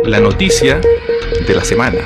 La noticia de la semana.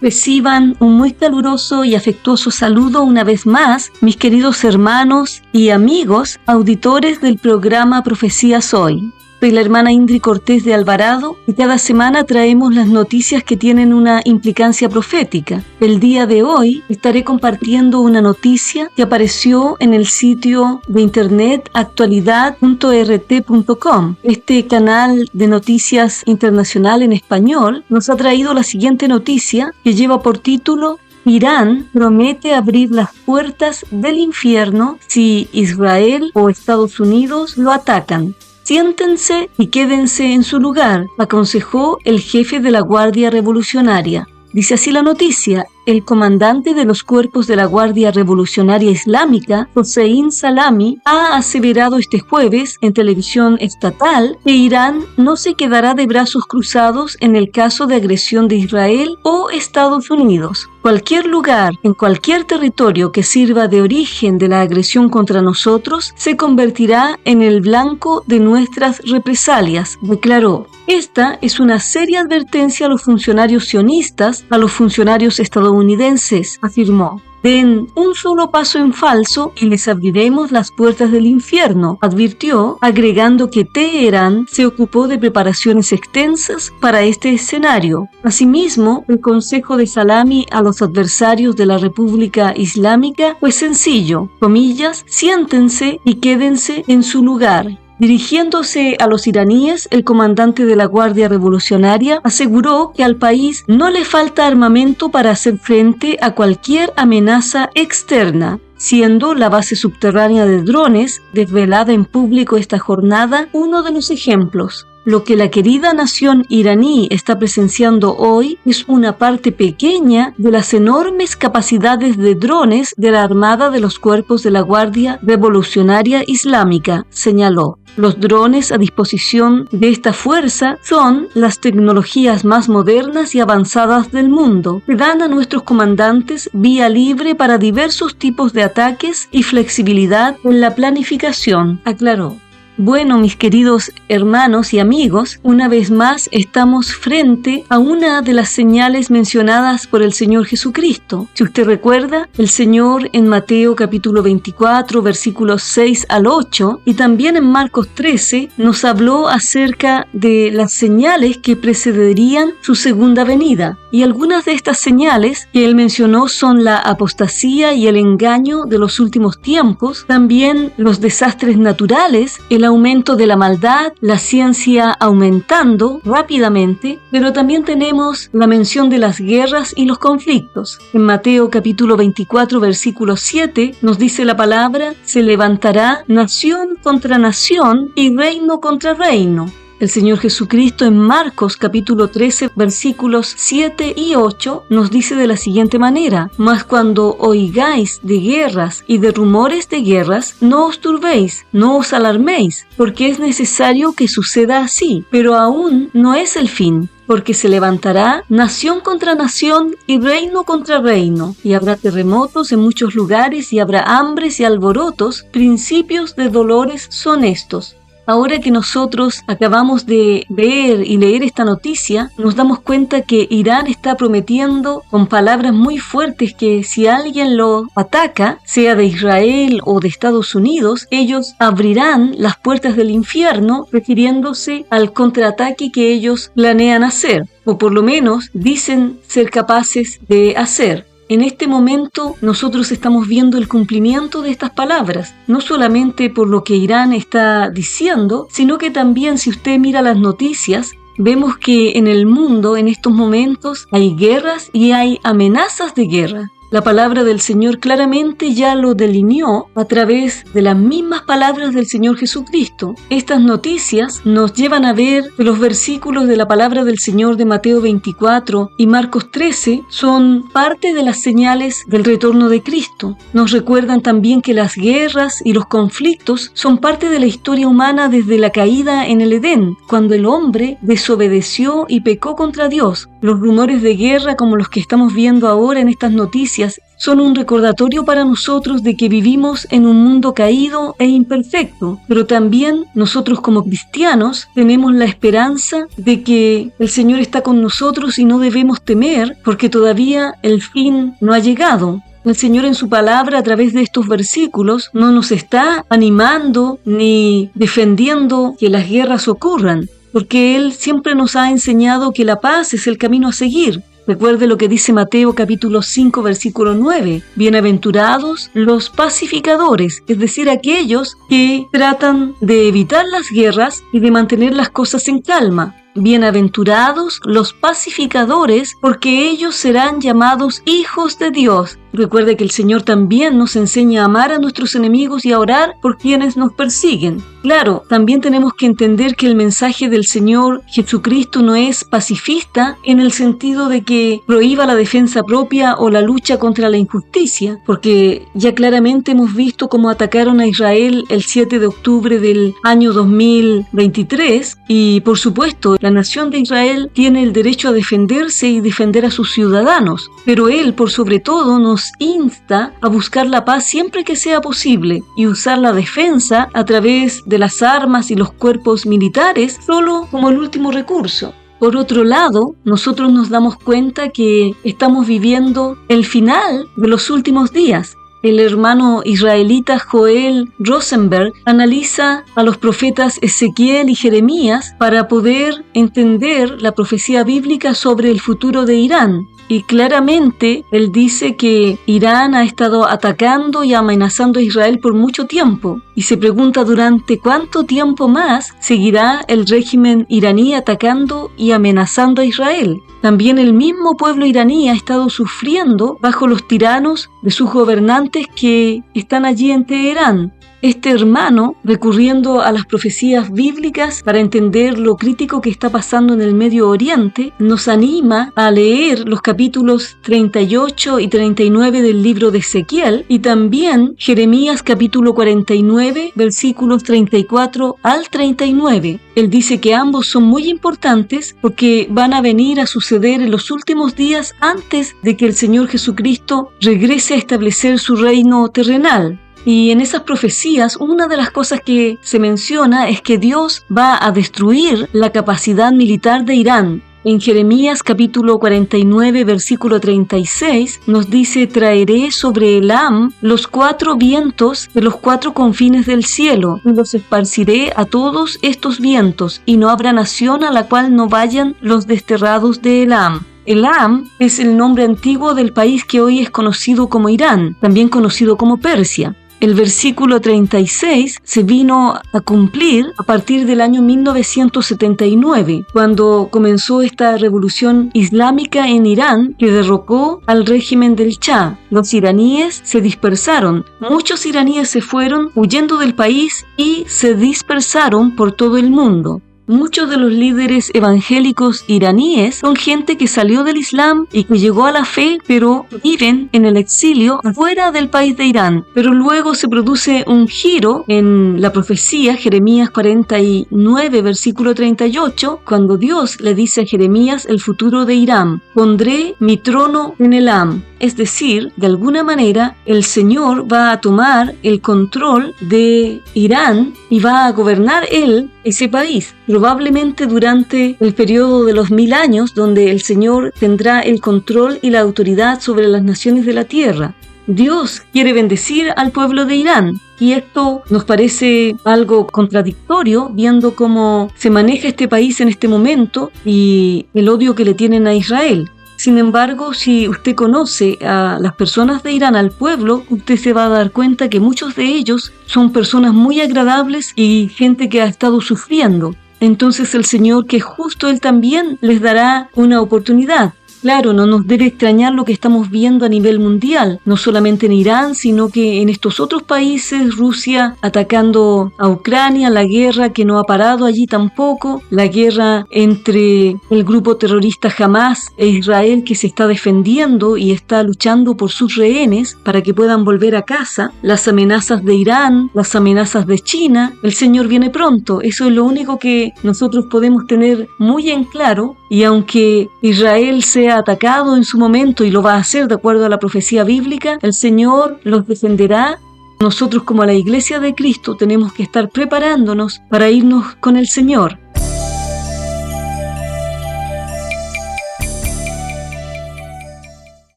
Reciban un muy caluroso y afectuoso saludo una vez más, mis queridos hermanos y amigos, auditores del programa Profecías Hoy. Soy la hermana Indri Cortés de Alvarado y cada semana traemos las noticias que tienen una implicancia profética. El día de hoy estaré compartiendo una noticia que apareció en el sitio de internet actualidad.rt.com. Este canal de noticias internacional en español nos ha traído la siguiente noticia que lleva por título: Irán promete abrir las puertas del infierno si Israel o Estados Unidos lo atacan. Siéntense y quédense en su lugar, aconsejó el jefe de la Guardia Revolucionaria. Dice así la noticia: el comandante de los cuerpos de la Guardia Revolucionaria Islámica, Hossein Salami, ha aseverado este jueves en televisión estatal que Irán no se quedará de brazos cruzados en el caso de agresión de Israel o Estados Unidos. Cualquier lugar, en cualquier territorio que sirva de origen de la agresión contra nosotros, se convertirá en el blanco de nuestras represalias, declaró. Esta es una seria advertencia a los funcionarios sionistas, a los funcionarios estadounidenses, afirmó. Den un solo paso en falso y les abriremos las puertas del infierno, advirtió, agregando que Teherán se ocupó de preparaciones extensas para este escenario. Asimismo, el consejo de Salami a los adversarios de la República Islámica fue sencillo, comillas, siéntense y quédense en su lugar. Dirigiéndose a los iraníes, el comandante de la Guardia Revolucionaria aseguró que al país no le falta armamento para hacer frente a cualquier amenaza externa, siendo la base subterránea de drones, desvelada en público esta jornada, uno de los ejemplos. Lo que la querida nación iraní está presenciando hoy es una parte pequeña de las enormes capacidades de drones de la Armada de los Cuerpos de la Guardia Revolucionaria Islámica, señaló. Los drones a disposición de esta fuerza son las tecnologías más modernas y avanzadas del mundo, que dan a nuestros comandantes vía libre para diversos tipos de ataques y flexibilidad en la planificación, aclaró. Bueno, mis queridos hermanos y amigos, una vez más estamos frente a una de las señales mencionadas por el Señor Jesucristo. Si usted recuerda, el Señor en Mateo capítulo 24, versículos 6 al 8, y también en Marcos 13, nos habló acerca de las señales que precederían su segunda venida. Y algunas de estas señales que él mencionó son la apostasía y el engaño de los últimos tiempos, también los desastres naturales, el aumento de la maldad, la ciencia aumentando rápidamente, pero también tenemos la mención de las guerras y los conflictos. En Mateo capítulo 24, versículo 7, nos dice la palabra: se levantará nación contra nación y reino contra reino. El Señor Jesucristo en Marcos capítulo 13 versículos 7 y 8 nos dice de la siguiente manera: mas cuando oigáis de guerras y de rumores de guerras, no os turbéis, no os alarméis, porque es necesario que suceda así, pero aún no es el fin. Porque se levantará nación contra nación y reino contra reino, y habrá terremotos en muchos lugares, y habrá hambres y alborotos, principios de dolores son estos. Ahora que nosotros acabamos de ver y leer esta noticia, nos damos cuenta que Irán está prometiendo con palabras muy fuertes que si alguien lo ataca, sea de Israel o de Estados Unidos, ellos abrirán las puertas del infierno, refiriéndose al contraataque que ellos planean hacer, o por lo menos dicen ser capaces de hacer. En este momento nosotros estamos viendo el cumplimiento de estas palabras, no solamente por lo que Irán está diciendo, sino que también si usted mira las noticias, vemos que en el mundo en estos momentos hay guerras y hay amenazas de guerra. La palabra del Señor claramente ya lo delineó a través de las mismas palabras del Señor Jesucristo. Estas noticias nos llevan a ver que los versículos de la palabra del Señor de Mateo 24 y Marcos 13 son parte de las señales del retorno de Cristo. Nos recuerdan también que las guerras y los conflictos son parte de la historia humana desde la caída en el Edén, cuando el hombre desobedeció y pecó contra Dios. Los rumores de guerra como los que estamos viendo ahora en estas noticias noticias son un recordatorio para nosotros de que vivimos en un mundo caído e imperfecto, pero también nosotros como cristianos tenemos la esperanza de que el Señor está con nosotros y no debemos temer porque todavía el fin no ha llegado. El Señor en su palabra a través de estos versículos no nos está animando ni defendiendo que las guerras ocurran, porque Él siempre nos ha enseñado que la paz es el camino a seguir. Recuerde lo que dice Mateo capítulo 5 versículo 9. Bienaventurados los pacificadores, es decir, aquellos que tratan de evitar las guerras y de mantener las cosas en calma. Bienaventurados los pacificadores, porque ellos serán llamados hijos de Dios. Recuerde que el Señor también nos enseña a amar a nuestros enemigos y a orar por quienes nos persiguen. Claro, también tenemos que entender que el mensaje del Señor Jesucristo no es pacifista en el sentido de que prohíba la defensa propia o la lucha contra la injusticia, porque ya claramente hemos visto cómo atacaron a Israel el 7 de octubre del año 2023 y, por supuesto, la nación de Israel tiene el derecho a defenderse y defender a sus ciudadanos, pero Él, por sobre todo, nos insta a buscar la paz siempre que sea posible y usar la defensa a través de las armas y los cuerpos militares solo como el último recurso. Por otro lado, nosotros nos damos cuenta que estamos viviendo el final de los últimos días. El hermano israelita Joel Rosenberg analiza a los profetas Ezequiel y Jeremías para poder entender la profecía bíblica sobre el futuro de Irán. Y claramente él dice que Irán ha estado atacando y amenazando a Israel por mucho tiempo. Y se pregunta durante cuánto tiempo más seguirá el régimen iraní atacando y amenazando a Israel. También el mismo pueblo iraní ha estado sufriendo bajo los tiranos de sus gobernantes que están allí en Teherán. Este hermano, recurriendo a las profecías bíblicas para entender lo crítico que está pasando en el Medio Oriente, nos anima a leer los capítulos 38 y 39 del libro de Ezequiel y también Jeremías capítulo 49, versículos 34 al 39. Él dice que ambos son muy importantes porque van a venir a suceder en los últimos días antes de que el Señor Jesucristo regrese a establecer su reino terrenal. Y en esas profecías, una de las cosas que se menciona es que Dios va a destruir la capacidad militar de Irán. En Jeremías capítulo 49, versículo 36, nos dice: traeré sobre Elam los 4 vientos de los 4 confines del cielo, y los esparciré a todos estos vientos, y no habrá nación a la cual no vayan los desterrados de Elam. Elam es el nombre antiguo del país que hoy es conocido como Irán, también conocido como Persia. El versículo 36 se vino a cumplir a partir del año 1979, cuando comenzó esta revolución islámica en Irán que derrocó al régimen del Shah. Los iraníes se dispersaron. Muchos iraníes se fueron huyendo del país y se dispersaron por todo el mundo. Muchos de los líderes evangélicos iraníes son gente que salió del Islam y que llegó a la fe, pero viven en el exilio fuera del país de Irán. Pero luego se produce un giro en la profecía, Jeremías 49, versículo 38, cuando Dios le dice a Jeremías el futuro de Irán: pondré mi trono en Elam. Es decir, de alguna manera, el Señor va a tomar el control de Irán y va a gobernar Él ese país. Probablemente durante el periodo de los 1000 años, donde el Señor tendrá el control y la autoridad sobre las naciones de la tierra. Dios quiere bendecir al pueblo de Irán. Y esto nos parece algo contradictorio, viendo cómo se maneja este país en este momento y el odio que le tienen a Israel. Sin embargo, si usted conoce a las personas de Irán, al pueblo, usted se va a dar cuenta que muchos de ellos son personas muy agradables y gente que ha estado sufriendo. Entonces el Señor, que justo Él también les dará una oportunidad. Claro, no nos debe extrañar lo que estamos viendo a nivel mundial, no solamente en Irán, sino que en estos otros países, Rusia atacando a Ucrania, la guerra que no ha parado allí tampoco, la guerra entre el grupo terrorista Hamas e Israel que se está defendiendo y está luchando por sus rehenes para que puedan volver a casa, las amenazas de Irán, las amenazas de China. El Señor viene pronto, eso es lo único que nosotros podemos tener muy en claro, y aunque Israel sea sea atacado en su momento, y lo va a hacer de acuerdo a la profecía bíblica, el Señor los defenderá. Nosotros como la Iglesia de Cristo tenemos que estar preparándonos para irnos con el Señor.